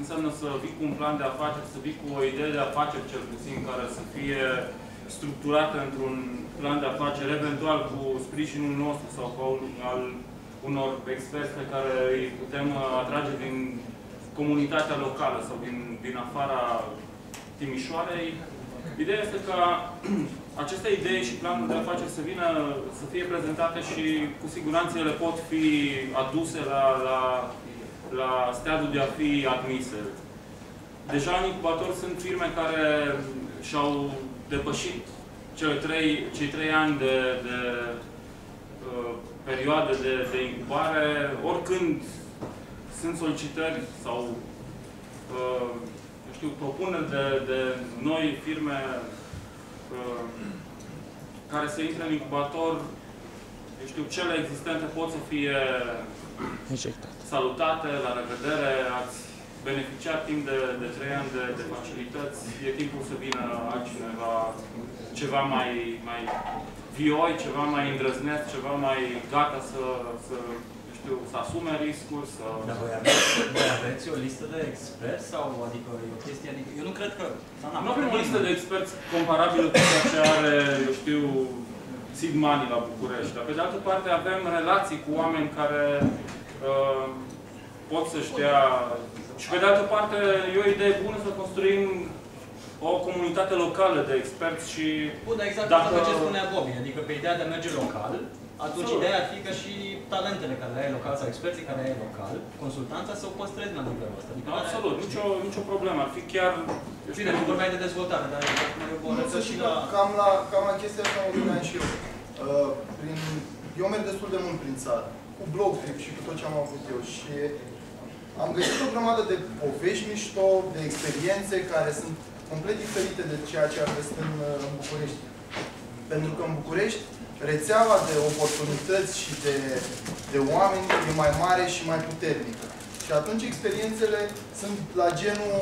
înseamnă să vii cu un plan de afaceri, să vii cu o idee de afaceri, cel puțin, care să fie structurată într-un plan de afaceri, eventual cu sprijinul nostru sau cu al unor experți pe care îi putem atrage din comunitatea locală sau din afara Timișoarei. Ideea este ca aceste idei și planul de afaceri să fie prezentate și cu siguranță ele pot fi aduse la stadiul de a fi admise. Deja în incubator sunt firme care și-au depășit cei 3 ani de perioadă de incubare. Oricând sunt solicitări sau propuneri de noi firme care să intre în incubator, cele existente pot să fie salutate, la revedere, ați beneficiat timp de 3 ani de facilități, e timpul să vină altcineva, ceva mai vioi, ceva mai îndrăzneț, ceva mai gata să asume riscuri, să... Dar voi aveți o listă de experți sau, adică, e o chestie, adică, eu nu cred că... Nu avem o listă de experți comparabilă cu ceea ce are, Seed Money la București. Dar, pe de altă parte, avem relații cu oameni care pot să-și dea... Și, pe de altă parte, e o idee bună să construim o comunitate locală de experți și... Bun, dar exact ce spunea Bobby, adică pe ideea de a merge local, atunci ideea ar fi că și talentele care le ai local sau experții care le ai local, consultanța, să o păstrezi la nivelul ăsta. Adică absolut, nicio problemă. Ar fi chiar... Bine, nu vorbeai de dezvoltare, dar și cam la chestia asta mă gândeam și eu. Eu merg destul de mult prin țară, cu blog trip și cu tot ce am avut eu și am găsit o grămadă de povești mișto, de experiențe care sunt complet diferite de ceea ce am găsit în București. Pentru că în București rețeaua de oportunități și de oameni e mai mare și mai puternică. Și atunci experiențele sunt la genul